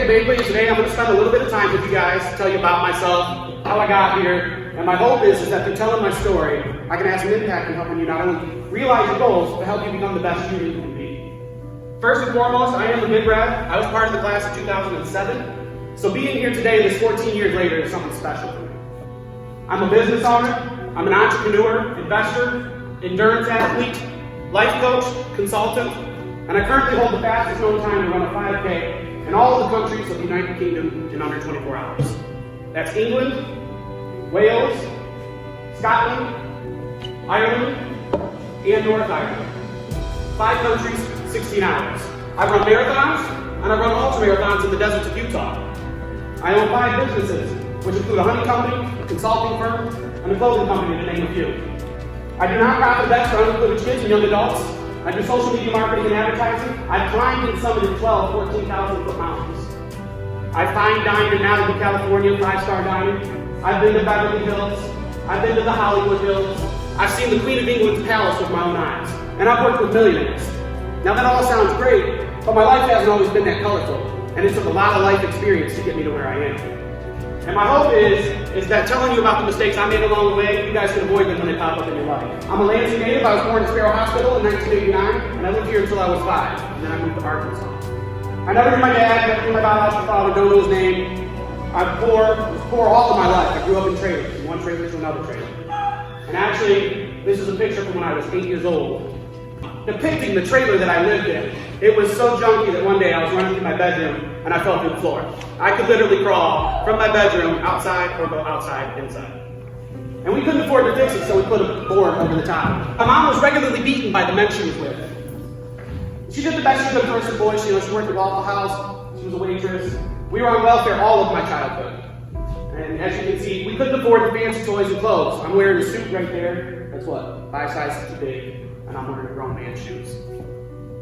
Jacob Akley. Today I'm going to spend a little bit of time with you guys to tell you about myself, how I got here, and my hope is that through telling my story, I can have some impact in helping you not only realize your goals, but help you become the best you can be. First and foremost, I am the big red. I was part of the class of 2007, so being here today, this 14 years later, is something special for me. I'm a business owner, I'm an entrepreneur, investor, endurance athlete, life coach, consultant, and I currently hold the fastest known time to run a 5K in all of the countries of the United Kingdom in under 24 hours. That's England, Wales, Scotland, Ireland, and North Ireland. 5 countries, 16 hours. I run marathons, and I run ultra-marathons in the deserts of Utah. I own 5 businesses, which include a honey company, a consulting firm, and a clothing company, to name a few. I do nonprofit events for underprivileged kids and young adults. I do social media marketing and advertising. I've climbed and summited 14,000 foot mountains. I fine dined in Malibu, California, 5-star dining. I've been to Beverly Hills. I've been to the Hollywood Hills. I've seen the Queen of England's palace with my own eyes. And I've worked with millionaires. Now that all sounds great, but my life hasn't always been that colorful. And it took a lot of life experience to get me to where I am. And my hope is that telling you about the mistakes I made along the way, you guys can avoid them when they pop up in your life. I'm a Lansing native. I was born at Sparrow Hospital in 1989, and I lived here until I was 5, and then I moved to Arkansas. I never knew my dad, never knew my biological father, don't know his name. I was poor all of my life. I grew up in trailers, from one trailer to another trailer. And actually, this is a picture from when I was 8 years old, depicting the trailer that I lived in. It was so junky that one day I was running through my bedroom and I fell through the floor. I could literally crawl from my bedroom outside or go outside inside. And we couldn't afford to fix it, so we put a board over the top. My mom was regularly beaten by the men she was with. She did the best she could for us boys. She worked at Waffle House, she was a waitress. We were on welfare all of my childhood. And as you can see, we couldn't afford the fancy toys and clothes. I'm wearing a suit right there. That's what, 5 sizes too big. And I'm wearing grown man's shoes.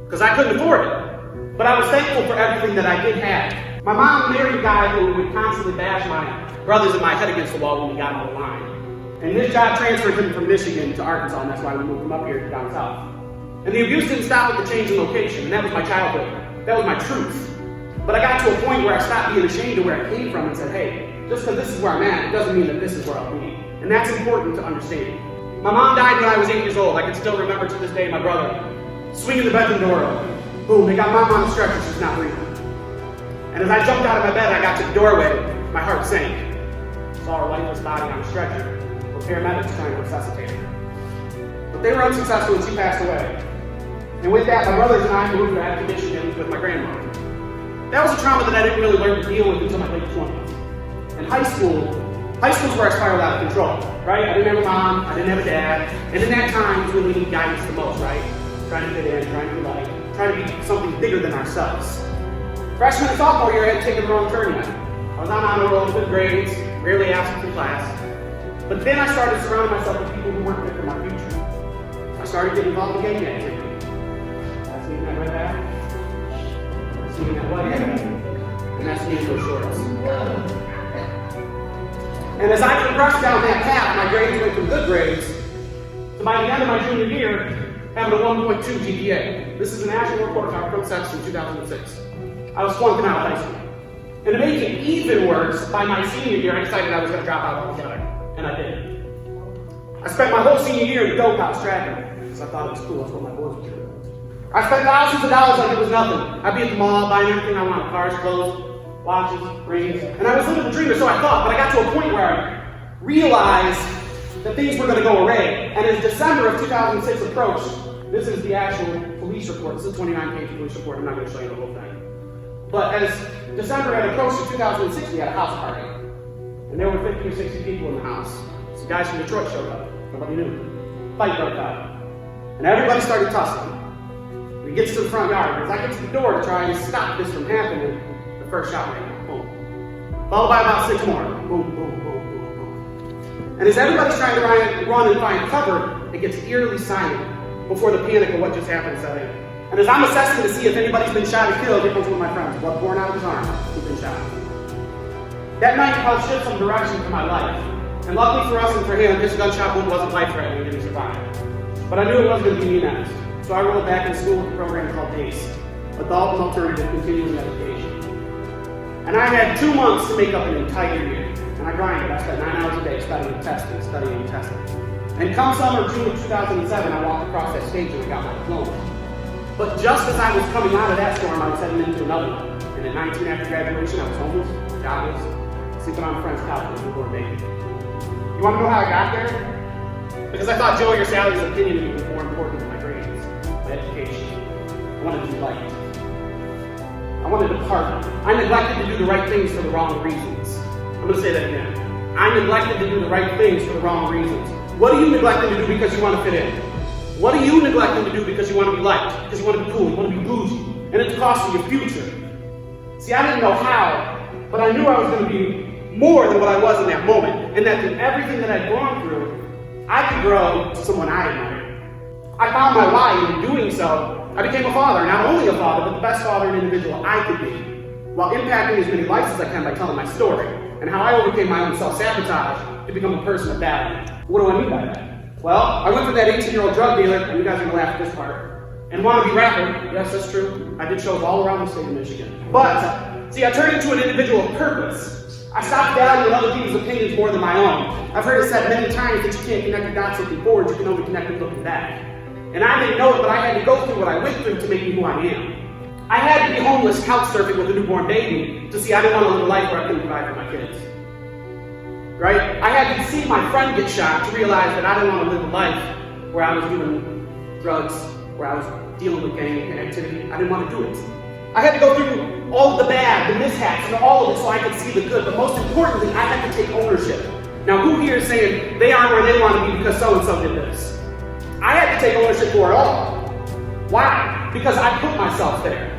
Because I couldn't afford it. But I was thankful for everything that I did have. My mom married a guy who would constantly bash my brothers and my head against the wall when we got on the line. And his job transferred him from Michigan to Arkansas, and that's why we moved him up here to down south. And the abuse didn't stop with the change in location, and that was my childhood. That was my truth. But I got to a point where I stopped being ashamed of where I came from and said, hey, just because this is where I'm at, it doesn't mean that this is where I'll be. And that's important to understand. My mom died when I was 8 years old. I can still remember to this day my brother swinging the bedroom door open. Boom, they got mom on the stretcher, she's not breathing. And as I jumped out of my bed, I got to the doorway, my heart sank. Saw her lifeless body on a stretcher, with paramedics trying to resuscitate her. But they were unsuccessful and she passed away. And with that, my brothers and I moved back to Michigan with my grandmother. That was a trauma that I didn't really learn to deal with until my late 20s. In high school is where I spiraled out of control, right? I didn't have a mom, I didn't have a dad, and in that time, we really need guidance the most, right? Trying to fit in, trying to be like, trying to be something bigger than ourselves. Freshman and sophomore year, I had taken the wrong turn yet. I was on honor roll, good grades, rarely absent from class. But then I started surrounding myself with people who weren't fit for my future. I started getting involved in gang activity. I seen that right back. I seen that white hat. And that's me in those shorts. And as I progressed down that path, my grades went from good grades to by the end of my junior year, having a 1.2 GPA. This is a national report card from Sexton in 2006. I was flunking out of high school. And to make it even worse, by my senior year, I decided I was going to drop out altogether. And I did. I spent my whole senior year in the dope house tracking, because I thought it was cool. That's what my boys would do. I spent thousands of dollars like it was nothing. I'd be at the mall buying everything I wanted: cars, clothes, watches, rings. And I was living the dream, or so I thought. But I got to a point where I realized that things were going to go away. And as December of 2006 approached, this is the actual police report. This is a 29-page police report. I'm not going to show you the whole thing. But as December had approached in 2006, we had a house party. And there were 50 or 60 people in the house. Some guys from Detroit showed up. Nobody knew. Fight broke out. And everybody started tussling. We get to the front yard. As I get to the door to try and stop this from happening, the first shot rang out. Boom. Followed by about 6 more. Boom, boom, boom, boom, boom. And as everybody's trying to run and find cover, it gets eerily silent before the panic of what just happened set in. And as I'm assessing to see if anybody's been shot or killed, here comes one of my friends, blood pouring out of his arm, who'd been shot. That night helped shift some direction for my life. And luckily for us and for him, this gunshot wound wasn't life-threatening and he survived. But I knew it wasn't going to be me next. So I rolled back in school with a program called ACE, Adult and Alternative Continuing Education. And I had 2 months to make up an entire year. And I grinded. I spent 9 hours a day studying and testing. And come summer, June of 2007, I walked across that stage and I got my diploma. But just as I was coming out of that storm, I was heading into another one. And at 19 after graduation, I was homeless, jobless, sleeping on a friend's couch with a newborn baby. You want to know how I got there? Because I thought Joey or Sally's opinion was more important than my grades, my education. I wanted to be liked. I wanted to partner. I neglected to do the right things for the wrong reasons. I'm going to say that again. I neglected to do the right things for the wrong reasons. What are you neglecting to do because you want to fit in? What are you neglecting to do because you want to be liked? Because you want to be cool, you want to be bougie, and it's costing your future. See, I didn't know how, but I knew I was going to be more than what I was in that moment, and that through everything that I'd gone through, I could grow to someone I admired. I found my why, and in doing so, I became a father, not only a father, but the best father and individual I could be, while impacting as many lives as I can by telling my story, and how I overcame my own self-sabotage to become a person of value. What do I mean by that? Well, I went from that 18-year-old drug dealer, and you guys are going to laugh at this part, and wannabe rapper. Yes, that's true. I did shows all around the state of Michigan. But, see, I turned into an individual of purpose. I stopped valuing other people's opinions more than my own. I've heard it said many times that you can't connect the dots looking forward, you can only connect them looking back. And I didn't know it, but I had to go through what I went through to make me who I am. I had to be homeless, couch surfing with a newborn baby to see I didn't want to live a life where I couldn't provide for my kids. Right? I had to see my friend get shot to realize that I didn't want to live a life where I was doing drugs, where I was dealing with gang activity. I didn't want to do it. I had to go through all of the bad, the mishaps, and all of it so I could see the good. But most importantly, I had to take ownership. Now, who here is saying they aren't where they want to be because so-and-so did this? I had to take ownership for it all. Why? Because I put myself there.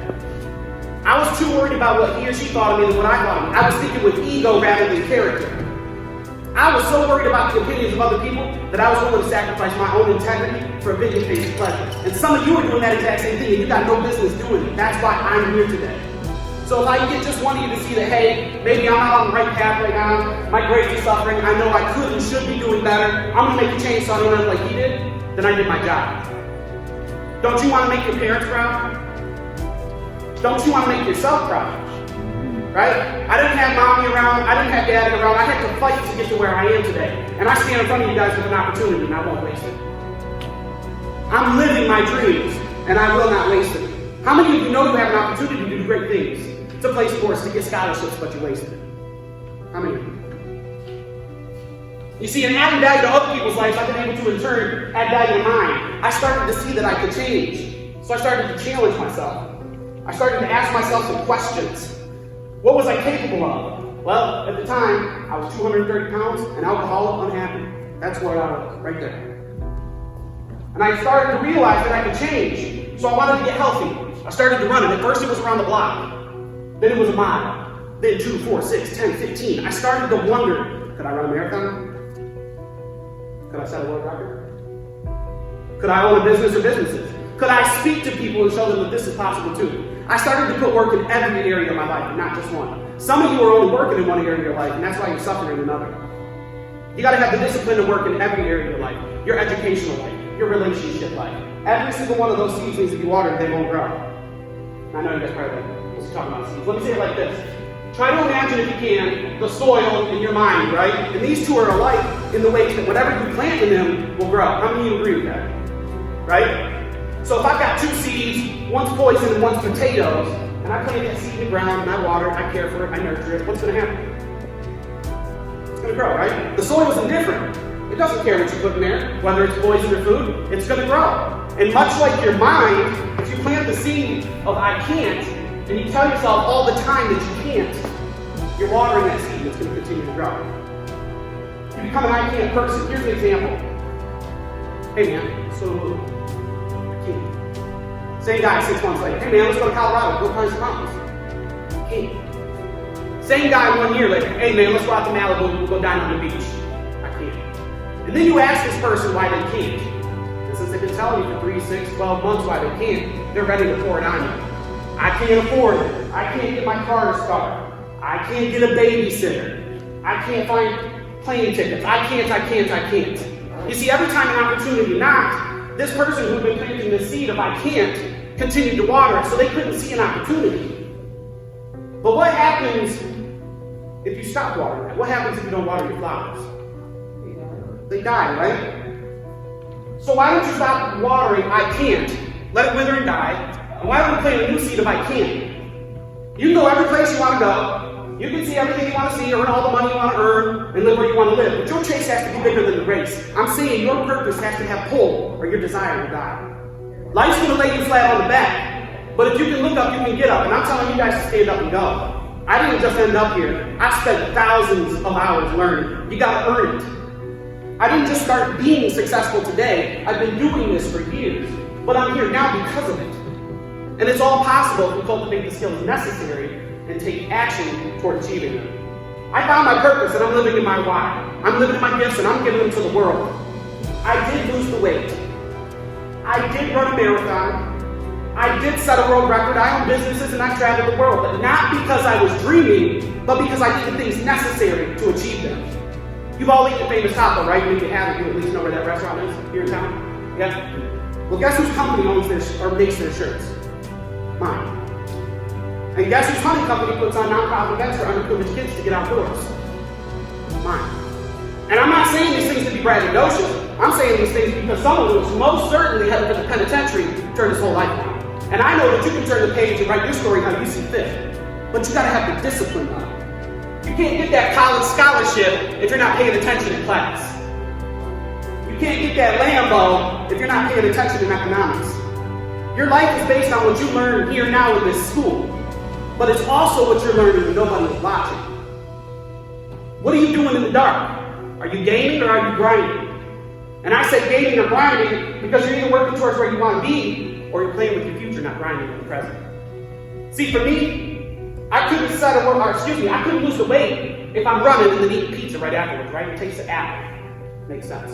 I was too worried about what he or she thought of me than what I thought of me. I was thinking with ego rather than character. I was so worried about the opinions of other people that I was willing to sacrifice my own integrity for a video-based pleasure. And some of you are doing that exact same thing, and you got no business doing it. That's why I'm here today. So if I can get just one of you to see that, hey, maybe I'm not on the right path right now, my grades are suffering, I know I could and should be doing better, I'm going to make a change so I don't end like he did, then I did my job. Don't you want to make your parents proud? Don't you want to make yourself proud? Right? I didn't have mommy around, I didn't have daddy around, I had to fight to get to where I am today. And I stand in front of you guys with an opportunity and I won't waste it. I'm living my dreams and I will not waste it. How many of you know you have an opportunity to do great things, to play sports, to get scholarships, but you wasted it? How many of you? You see, in adding value to other people's lives, I've been able to in turn add value to mine. I started to see that I could change. So I started to challenge myself. I started to ask myself some questions. What was I capable of? Well, at the time, I was 230 pounds, an alcoholic, unhappy. That's where I was, right there. And I started to realize that I could change. So I wanted to get healthy. I started to run it. At first it was around the block. Then it was a mile. Then 2, 4, 6, 10, 15. I started to wonder, could I run a marathon? Could I set a world record? Could I own a business or businesses? Could I speak to people and show them that this is possible too? I started to put work in every area of my life, and not just one. Some of you are only working in one area of your life, and that's why you're suffering in another. You got to have the discipline to work in every area of your life. Your educational life, your relationship life. Every single one of those seeds needs to be watered, they won't grow. I know you guys probably like, talking about seeds. Let me say it like this. Try to imagine, if you can, the soil in your mind, right? And these two are alike in the ways that whatever you plant in them will grow. How many of you agree with that? Right? So if I've got 2 seeds, one's poison and one's potatoes, and I plant that seed in the ground, and I water it, I care for it, I nurture it, what's going to happen? It's going to grow, right? The soil is indifferent. It doesn't care what you put in there, whether it's poison or food, it's going to grow. And much like your mind, if you plant the seed of I can't, and you tell yourself all the time that you can't, you're watering that seed, it's going to continue to grow. You become an I can't person. Here's an example. Hey man, so same guy 6 months later. Hey man, let's go to Colorado. Go climb some mountains. Can't. Same guy 1 year later. Hey man, let's go out to Malibu. We'll go down on the beach. I can't. And then you ask this person why they can't. And since they've been telling you for 3, 6, 12 months why they can't, they're ready to pour it on you. I can't afford it. I can't get my car to start. I can't get a babysitter. I can't find plane tickets. I can't. You see, every time an opportunity knocked, this person who'd been planting the seed of I can't continued to water it, so they couldn't see an opportunity. But But what happens if you stop watering it? What happens if you don't water your flowers? They die, right? So why don't you stop watering I can't, let it wither and die, and why don't we plant a new seed of I can? You can go every place you want to go, you can see everything you want to see, earn all the money you want to earn, and live where you want to live, but your chase has to be bigger than the race. I'm saying your purpose has to have pull, or your desire will die. Life's going to lay you flat on the back, but if you can look up, you can get up, and I'm telling you guys to stand up and go. I didn't just end up here. I spent thousands of hours learning. You got to earn it. I didn't just start being successful today. I've been doing this for years, but I'm here now because of it. And it's all possible if we cultivate the skills necessary and take action toward achieving them. I found my purpose and I'm living in my why. I'm living in my gifts and I'm giving them to the world. I did lose the weight. I did run a marathon. I did set a world record. I own businesses and I traveled the world, but not because I was dreaming, but because I did the things necessary to achieve them. You've all eaten famous taco, right? And if you haven't, you at least know where that restaurant is here in town. Yeah? Well, guess whose company owns their or makes their shirts? Mine. And guess whose hunting company puts on nonprofit events for underprivileged kids to get outdoors? Mine. And I'm not saying these things to be braggadocious. I'm saying these things because someone who was most certainly headed for the penitentiary turned his whole life around. And I know that you can turn the page and write your story how you see fit. But you gotta have the discipline now. You can't get that college scholarship if you're not paying attention in class. You can't get that Lambo if you're not paying attention in economics. Your life is based on what you learn here now in this school. But it's also what you're learning when nobody is watching. What are you doing in the dark? Are you gaming or are you grinding? And I say gaming or grinding because you're either working towards where you want to be or you're playing with your future, not grinding with the present. See, for me, I couldn't I couldn't lose the weight if I'm running and then eating pizza right afterwards, right? It takes an apple. Makes sense.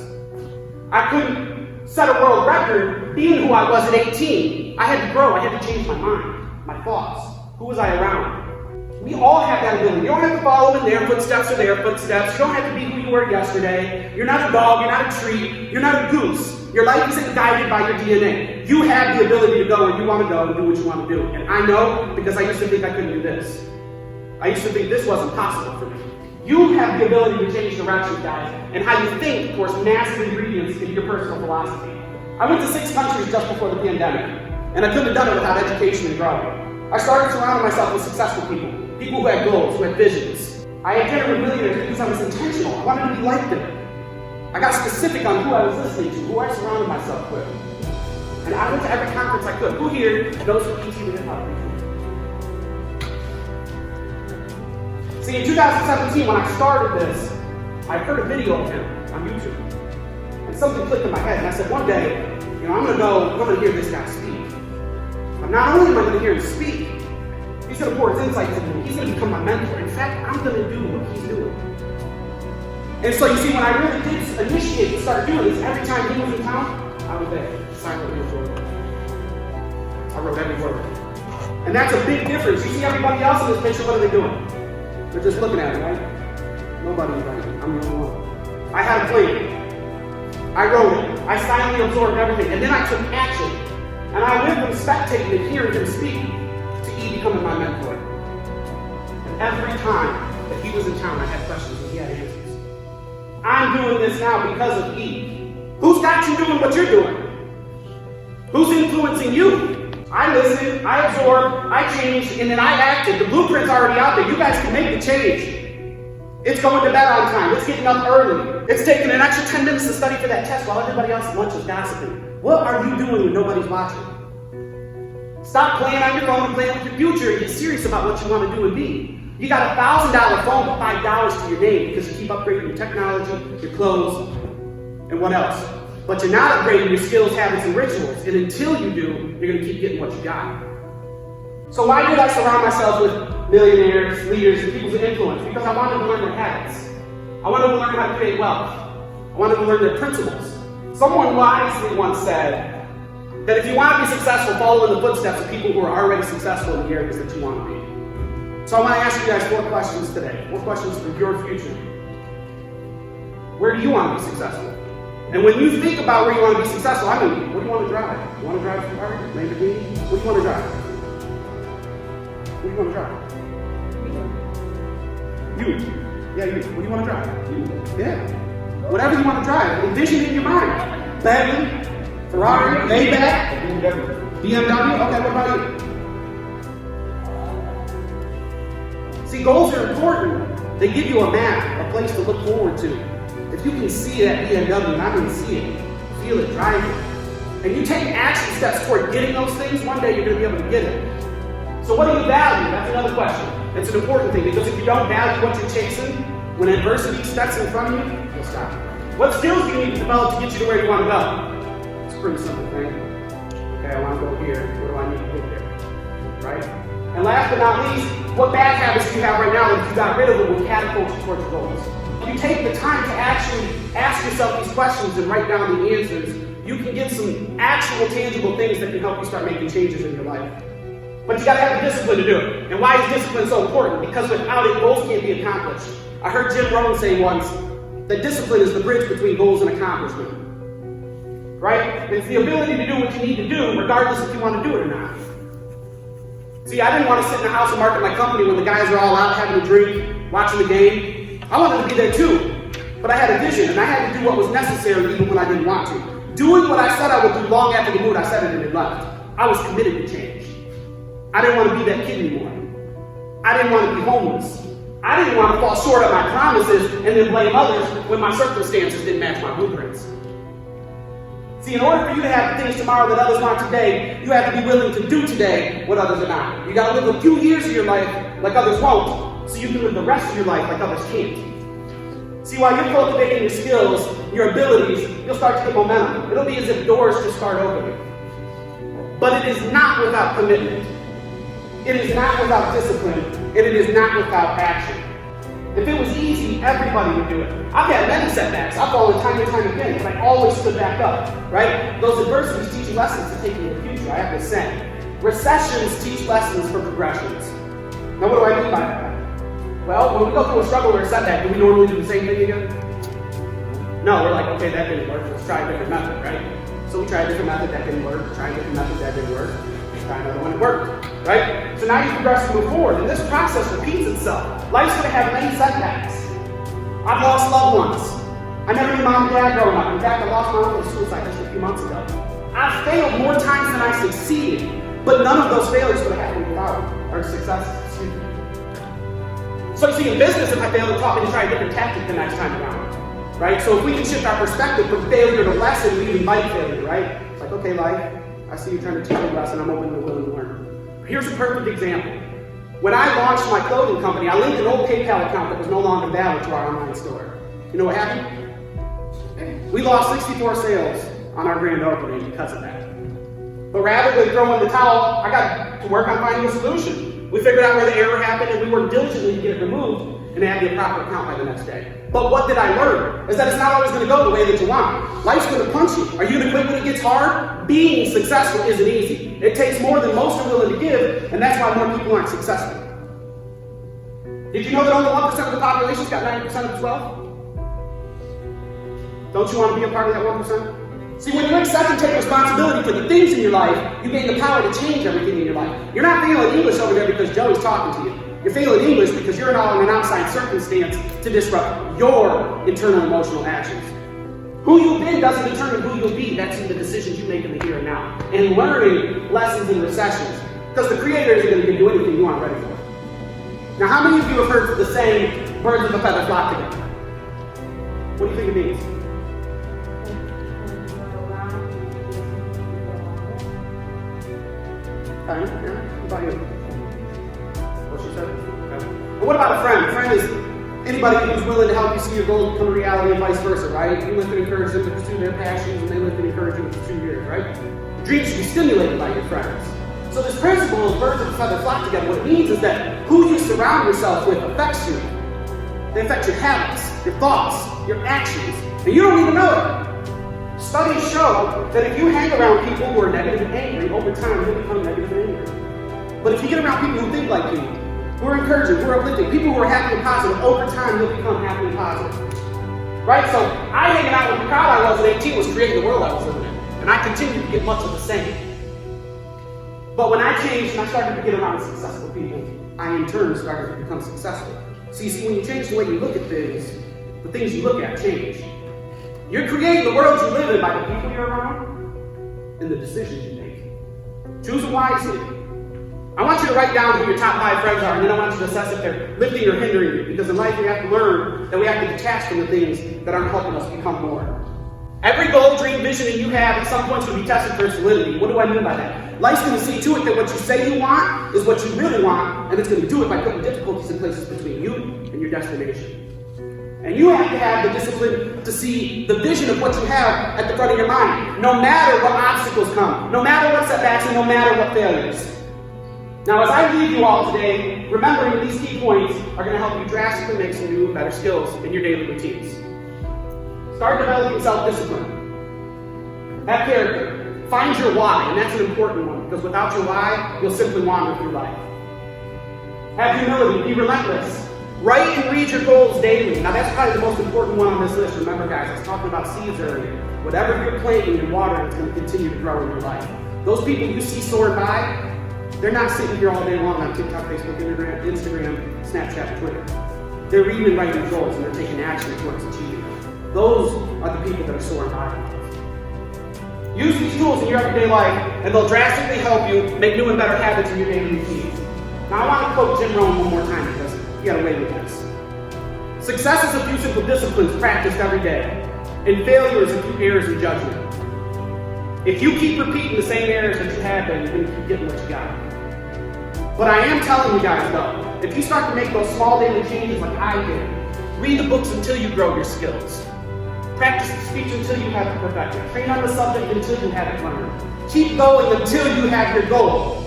I couldn't set a world record being who I was at 18. I had to grow. I had to change my mind, my thoughts. Who was I around? We all have that ability. You don't have to follow in their footsteps or their footsteps. You don't have to be who you were yesterday. You're not a dog. You're not a tree. You're not a goose. Your life isn't guided by your DNA. You have the ability to go where you want to go and do what you want to do. And I know because I used to think I couldn't do this. I used to think this wasn't possible for me. You have the ability to change directions, guys, and how you think pours massive ingredients into your personal philosophy. I went to 6 countries just before the pandemic, and I couldn't have done it without education and growing. I started surrounding myself with successful people who had goals, who had visions. I had dinner with millionaires because I was intentional. I wanted to be like them. I got specific on who I was listening to, who I surrounded myself with. And I went to every conference I could. Who here knows who PT with hip-hop? See, in 2017, when I started this, I heard a video of him on YouTube. And something clicked in my head, and I said, one day, I'm going to hear this guy speak. But not only am I going to hear him speak, he's going to pour his insights into me. He's going to become my mentor. In fact, I'm going to do what he's doing. And so you see, when I really did initiate and start doing this, every time he was in town, I was there, silently absorbed. I wrote every word. And that's a big difference. You see everybody else in this picture, what are they doing? They're just looking at it, right? Nobody's writing. I'm the only one. I had a plan. I wrote it. I silently absorbed everything. And then I took action. And I went from spectating and hearing him speak to E becoming my mentor. And every time that he was in town, I had questions and he had answers. I'm doing this now because of E. Who's got you doing what you're doing? Who's influencing you? I listened, I absorbed, I changed, and then I acted. The blueprint's already out there. You guys can make the change. It's going to bed on time. It's getting up early. It's taking an extra 10 minutes to study for that test while everybody else at lunch is gossiping. What are you doing when nobody's watching? Stop playing on your phone and playing with your future and get serious about what you want to do and be. You got a $1,000 phone with $5 to your name because you keep upgrading your technology, your clothes, and what else? But you're not upgrading your skills, habits, and rituals. And until you do, you're going to keep getting what you got. So why did I surround myself with millionaires, leaders, and people of influence? Because I wanted to learn their habits. I wanted to learn how to create wealth. I wanted to learn their principles. Someone wisely once said that if you want to be successful, follow in the footsteps of people who are already successful in the areas that you want to be. So I want to ask you guys 4 questions today. 4 questions for your future. Where do you want to be successful? And when you think about where you want to be successful, what do you want to drive? You want to drive a Ferrari? Lamborghini? What do you want to drive? What do you want to drive? You. Yeah, you. What do you want to drive? You. Yeah. Whatever you want to drive. Envision it in your mind. Bentley, Ferrari, Maybach, BMW. Okay, what about you? See, goals are important. They give you a map, a place to look forward to. If you can see that BMW, not even see it, feel it, drive it, and you take action steps toward getting those things, one day you're going to be able to get it. So what do you value? That's another question. It's an important thing, because if you don't value what you're chasing, when adversity steps in front of you, you'll stop. What skills do you need to develop to get you to where you want to go? It's a pretty simple thing. Okay, I want to go here. What do I need to get there? Right? And last but not least, what bad habits do you have right now that if you got rid of them will catapult you towards your goals? If you take the time to actually ask yourself these questions and write down the answers, you can get some actual tangible things that can help you start making changes in your life. But you gotta have the discipline to do it. And why is discipline so important? Because without it, goals can't be accomplished. I heard Jim Rohn say once that discipline is the bridge between goals and accomplishment. Right? It's the ability to do what you need to do, regardless if you want to do it or not. See, I didn't want to sit in the house and market my company when the guys are all out having a drink, watching the game. I wanted to be there too. But I had a vision, and I had to do what was necessary even when I didn't want to. Doing what I said I would do long after the mood I said it and it left. I was committed to change. I didn't want to be that kid anymore. I didn't want to be homeless. I didn't want to fall short of my promises and then blame others when my circumstances didn't match my blueprints. See, in order for you to have the things tomorrow that others want today, you have to be willing to do today what others are not. You got to live a few years of your life like others won't, so you can live the rest of your life like others can't. See, while you're cultivating your skills, your abilities, you'll start to get momentum. It'll be as if doors just start opening. But it is not without commitment. It is not without discipline, and it is not without action. If it was easy, everybody would do it. I've had many setbacks. I've fallen time and time again, but I always stood back up, right? Those adversities teach you lessons to take into the future. I have this saying. Recessions teach lessons for progressions. Now, what do I mean by that? Well, when we go through a struggle or a setback, do we normally do the same thing again? No, we're like, okay, that didn't work. Let's try a different method, right? So we tried a different method, that didn't work. Try a different method, that didn't work. Try another one, it worked, right? So now you progress and move forward, and this process repeats itself. Life's going to have many setbacks. I've lost loved ones. I never knew mom and dad growing up. In fact, I lost my uncle to suicide just a few months ago. I've failed more times than I succeeded, but none of those failures would have happened without or successes. So you see, in business, if I fail, it taught me to try a different tactic the next time around, right? So if we can shift our perspective from failure to lesson, we invite failure, right? It's like, okay, life, I see you trying to teach me a lesson. I'm open and willing to learn. Here's a perfect example. When I launched my clothing company, I linked an old PayPal account that was no longer valid to our online store. You know what happened? We lost 64 sales on our grand opening because of that. But rather than throw in the towel, I got to work on finding a solution. We figured out where the error happened, and we worked diligently to get it removed and have the proper account by the next day. But what did I learn? Is that it's not always going to go the way that you want. Life's going to punch you. Are you going to quit when it gets hard? Being successful isn't easy. It takes more than most are willing to give, and that's why more people aren't successful. Did you know that only 1% of the population's got 90% of its wealth? Don't you want to be a part of that 1%? See, when you accept and take responsibility for the things in your life, you gain the power to change everything in your life. You're not failing English over there because Joey's talking to you. You're failing English because you're not in an outside circumstance to disrupt your internal emotional actions. Who you've been doesn't determine who you'll be. That's in the decisions you make in the here and now. And learning lessons in recessions. Because the Creator isn't going to give you anything you aren't ready for. Now, how many of you have heard the saying, birds of a feather flock together? What do you think it means? Okay, yeah. What about you? What she said? Okay. But what about a friend? A friend is anybody who's willing to help you see your goals become a reality and vice versa, right? You lift and encourage them to pursue their passions, and they lift and encourage you to pursue yours, right? Dreams should be stimulated by your friends. So this principle of birds of a feather flock together, what it means is that who you surround yourself with affects you. They affect your habits, your thoughts, your actions, and you don't even know it. Studies show that if you hang around people who are negative and angry, over time you'll become negative and angry. But if you get around people who think like you, who are encouraging, who are uplifting, people who are happy and positive, over time you'll become happy and positive. Right? So I hanging out with the crowd I was at 18 was creating the world I was living in. And I continued to get much of the same. But when I changed and I started to get around successful people, I in turn started to become successful. So you see, when you change the way you look at things, the things you look at change. You're creating the world you live in by the people you're around and the decisions you make. Choose them wisely. I want you to write down who your top 5 friends are, and then I want you to assess if they're lifting or hindering you. Because in life we have to learn that we have to detach from the things that aren't helping us become more. Every goal, dream, vision that you have at some point is going to be tested for its validity. What do I mean by that? Life's going to see to it that what you say you want is what you really want, and it's going to do it by putting difficulties in places between you and your destination. And you have to have the discipline to see the vision of what you have at the front of your mind, no matter what obstacles come, no matter what setbacks, and no matter what failures. Now, as I leave you all today, remembering these key points are going to help you drastically make some new and better skills in your daily routines. Start developing self-discipline. Have character. Find your why, and that's an important one, because without your why, you'll simply wander through life. Have humility. Be relentless. Write and read your goals daily. Now, that's probably the most important one on this list. Remember, guys, I was talking about seeds earlier. Whatever you're planting and watering is going to continue to grow in your life. Those people you see soaring by, they're not sitting here all day long on TikTok, Facebook, Instagram, Snapchat, Twitter. They're reading and writing goals, and they're taking action towards achieving them. Those are the people that are soaring by. Use these tools in your everyday life, and they'll drastically help you make new and better habits in your daily routines. Now, I want to quote Jim Rohn one more time because he got away with this. Success is a few simple disciplines practiced every day, and failure is a few errors in judgment. If you keep repeating the same errors that you have been, you're going to keep getting what you got. But I am telling you guys, though, if you start to make those small daily changes like I did, read the books until you grow your skills. Practice the speech until you have it perfected. Train on the subject until you have it learned. Keep going until you have your goal.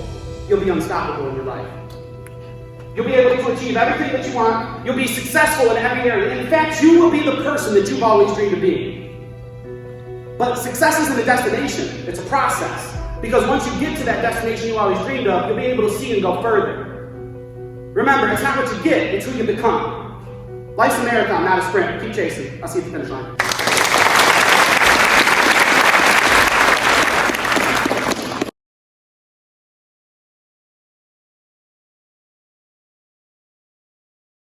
You'll be unstoppable in your life. You'll be able to achieve everything that you want. You'll be successful in every area. In fact, you will be the person that you've always dreamed of being. But success isn't a destination. It's a process. Because once you get to that destination you always dreamed of, you'll be able to see and go further. Remember, it's not what you get, it's who you become. Life's a marathon, not a sprint. Keep chasing. I'll see you at the finish line.